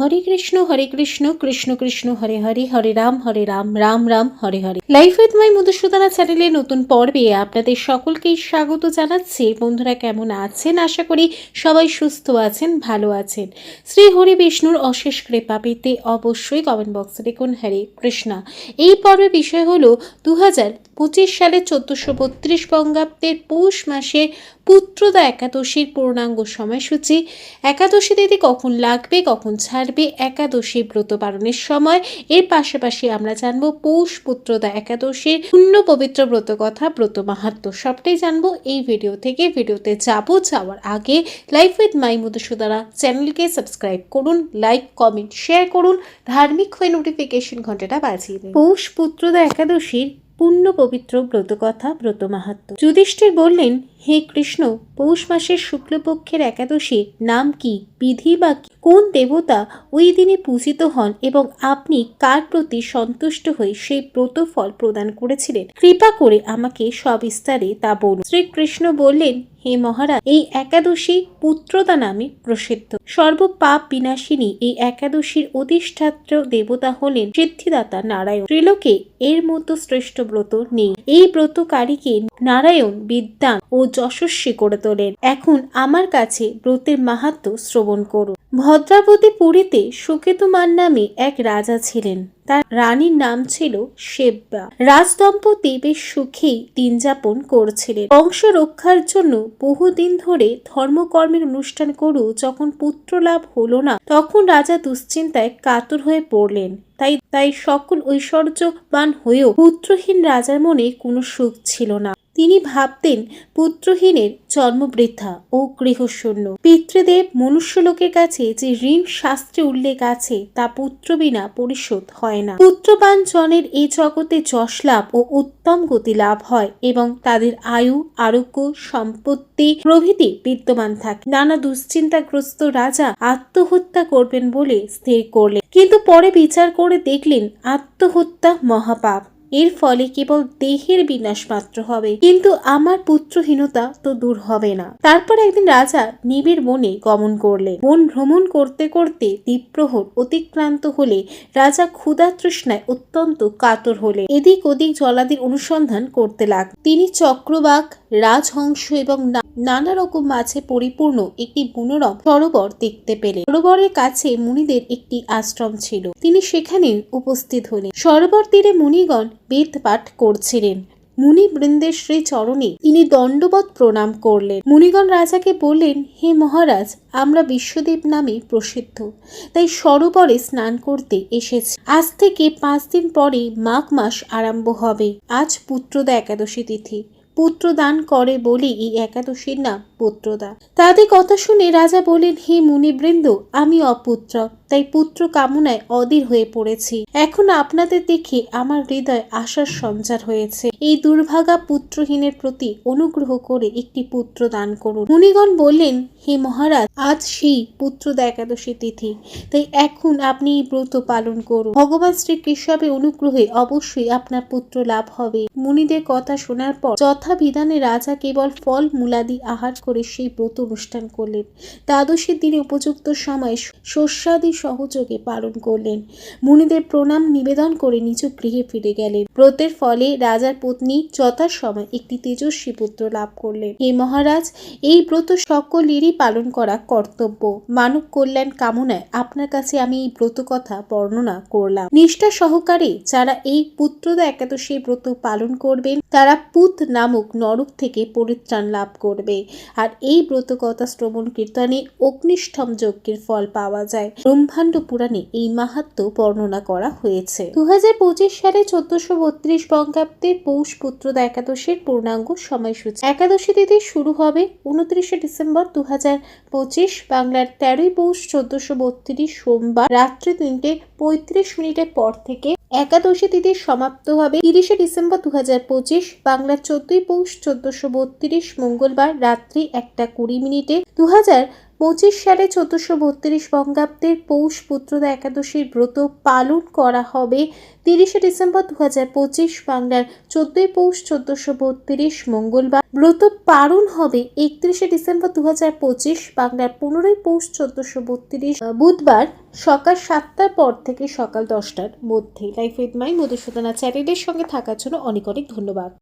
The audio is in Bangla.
Hare Krishna Krishna Krishna Hare Hare, Hare Ram Ram Ram Hare Hare. Life with my Madhusudana চ্যানেলে নতুন পর্বে আপনাদের সকলকেই স্বাগত জানাচ্ছি। বন্ধুরা কেমন আছেন? আশা করি সবাই সুস্থ আছেন, ভালো আছেন। শ্রী হরি বিষ্ণুর অশেষ কৃপা পেতে অবশ্যই কমেন্ট বক্সে লিখুন হরে কৃষ্ণা। এই পর্বের বিষয় হলো 2025 সালের 1432 বঙ্গাব্দের পৌষ মাসে পুত্রদা একাদশীর পূর্ণাঙ্গ সময়সূচি, একাদশী তিথি কখন লাগবে, কখন ছাড়বে, একাদশী ব্রত পালনের সময়। এর পাশাপাশি আমরা জানবো পৌষ পুত্রদা একাদশীর পূর্ণ পবিত্র ব্রত কথা, ব্রত মাহাত্ম্য, সবটাই জানবো এই ভিডিও থেকে। ভিডিওতে যাওয়ার আগে লাইফ উইথ মাই মধুসূদনা চ্যানেলকে সাবস্ক্রাইব করুন, লাইক কমেন্ট শেয়ার করুন, ধার্মিক হয়ে নোটিফিকেশন ঘন্টাটা বাজিয়ে দিন। পৌষ পুত্রদা একাদশীর পূর্ণ পবিত্র ব্রত কথা, ব্রত মাহাত্ম্য। যুধিষ্ঠির বললেন, হে কৃষ্ণ, পৌষ মাসের শুক্লপক্ষের একাদশী নাম কি, বিধি বা কোন দেবতা ওই দিনে পূজিত হন এবং আপনি কার প্রতি সন্তুষ্ট হয়ে সেই ব্রত ফল প্রদান করেছিলেন? কৃপা করে আমাকে সবিস্তারে তা বলুন। শ্রীকৃষ্ণ বললেন, হে মহারাজ, এই একাদশী পুত্রদা নামে প্রসিদ্ধ। সর্বপাপ বিনাশিনী এই একাদশীর অধিষ্ঠাত্র দেবতা হলেন সিদ্ধিদাতা নারায়ণ। ত্রিলোকে এর মতো শ্রেষ্ঠ ব্রত নেই। এই ব্রতকারীকে নারায়ণ বিদ্যান ও যশস্বী করে তোলেন। এখন আমার কাছে ব্রতের মাহাত্ম্য শ্রবণ করুন। ভদ্রাবতী পুরীতে সুকেতুমান নামে এক রাজা ছিলেন। তার রানীর নাম ছিল সেব্যা। রাজদম্পতি বেশ সুখেই দিন যাপন করছিলেন। বংশ রক্ষার জন্য বহুদিন ধরে ধর্মকর্মের অনুষ্ঠান করেও যখন পুত্র লাভ হলো না, তখন রাজা দুশ্চিন্তায় কাতর হয়ে পড়লেন। তাই সকল ঐশ্বর্যবান হয়েও পুত্রহীন রাজার মনে কোনো সুখ ছিল না। তিনি ভাবতেন, পুত্রহীনের জন্ম বৃথা ও গৃহশূন্য। পিতৃদেব মনুষ্যলোকের কাছে যে ঋণ শাস্ত্রে উল্লেখ আছে তা পুত্র বিনা পরিশোধ হয় না। পুত্রবান জনের এই জগতে যশ লাভ ও উত্তম গতি লাভ হয় এবং তাদের আয়ু, আরোগ্য, সম্পত্তি প্রভৃতি বিদ্যমান থাকে। নানা দুশ্চিন্তাগ্রস্ত রাজা আত্মহত্যা করবেন বলে স্থির করলেন, কিন্তু পরে বিচার করে দেখলেন আত্মহত্যা মহাপাপ। এর ফলে কেবল দেহের বিনাশ মাত্র হবে, কিন্তু আমার পুত্রহীনতা তো দূর হবে না। তারপর একদিন রাজা নিবিড় বনে গমন করলেন। বন ভ্রমণ করতে করতে দ্বীপ্রহর অতিক্রান্ত হলে রাজা ক্ষুধা তৃষ্ণায় অত্যন্ত কাতর হলে এদিক ওদিক জলাদির অনুসন্ধান করতে লাগলেন। তিনি চক্রবাক, রাজহংস এবং নানা রকম মাছে পরিপূর্ণ একটি মনোরম সরোবর দেখতে পেলেন। সরোবরের কাছে মুনিদের একটি আশ্রম ছিল। তিনি সেখানে উপস্থিত হলেন। সরোবর তীরে মুনিগণ বেদ পাঠ করছিলেন। মুনি বৃন্দের শ্রী চরণে তিনি দণ্ডবত প্রণাম করলেন। মুনিগণ রাজাকে বললেন, হে মহারাজ, আমরা বিশ্বদেব নামে প্রসিদ্ধ, তাই সরোবরে স্নান করতে এসেছি। আজ থেকে 5 দিন পরে মাঘ মাস আরম্ভ হবে। আজ পুত্রদা একাদশী তিথি। পুত্র দান করে বলে এই একাদশীর নাম পুত্রদা। তাদের কথা শুনে রাজা বলেন, হে মুনিবৃন্দ, আমি অপুত্র, তাই পুত্র কামনায় অধীর হয়ে পড়েছি। এখন আপনাদের দেখে আমার হৃদয় আশার সঞ্চার হয়েছে। এই দুর্ভাগা পুত্রহীনের প্রতি অনুগ্রহ করে একটি পুত্র দান করুন। মুনিগণ বললেন, হে মহারাজ, আজ সেই পুত্রদা একাদশী তিথি, তাই এখন আপনি এই ব্রত পালন করুন। ভগবান শ্রীকৃষ্ণের অনুগ্রহে অবশ্যই আপনার পুত্র লাভ হবে। মুনিদের কথা শোনার পর যথাবিধানে রাজা কেবল ফল মূলাদি আহার করে সেই ব্রত অনুষ্ঠান করলেন। দ্বাদশীর দিনে উপযুক্ত সময় শস্যাদি সহযোগে পালন করলেন। মুনিদের প্রণাম নিবেদন করে নিজ গৃহে ফিরে গেলেন। ব্রতের ফলে রাজার পত্নী যথাসময় একটি তেজস্বী পুত্র লাভ করলেন। হে মহারাজ, এই ব্রত সকলেরই পালন করা কর্তব্য। মানব কল্যাণ কামনায় আপনার কাছে আমি এই ব্রত কথা বর্ণনা করলাম। নিষ্ঠা সহকারে যারা এই পুত্রদা একাদশী ব্রত পালন করবেন, তারা পুত নামক নরক থেকে পরিত্রাণ লাভ করবে। আর এই ব্রত কথা শ্রবণ কীর্তনে অগ্নিষ্ঠম যজ্ঞের ফল পাওয়া যায়। ব্রহ্মাণ্ড পুরাণে এই মাহাত্ম্য বর্ণনা করা হয়েছে। 2025 সালে 1432 বঙ্গাব্দের পৌষ পুত্রদা একাদশীর পূর্ণাঙ্গ সময়সূচি। একাদশী তিথি শুরু হবে 29 ডিসেম্বর 2025, বাংলার 13 পৌষ 1432 সোমবার রাত্রি 3:35 পর থেকে। একাদশী তিথি সমাপ্ত হবে 30 ডিসেম্বর 2025, বাংলার 14 পৌষ 1432 মঙ্গলবার রাত্রি 1:20। 25 সালে 1432 বঙ্গাব্দের পৌষ পুত্রদা একাদশীর ব্রত পালন করা হবে 30শে ডিসেম্বর 2025 বাংলার 14ই পৌষ 1432 মঙ্গলবার। ব্রত পালন হবে 31শে ডিসেম্বর 2025 বাংলার 15ই পৌষ 1432 বুধবার সকাল 7টার পর থেকে সকাল 10টার মধ্যে। লাইফ উইথ মাই মধুসূদনা চ্যানেলের সঙ্গে থাকার জন্য অনেক অনেক ধন্যবাদ।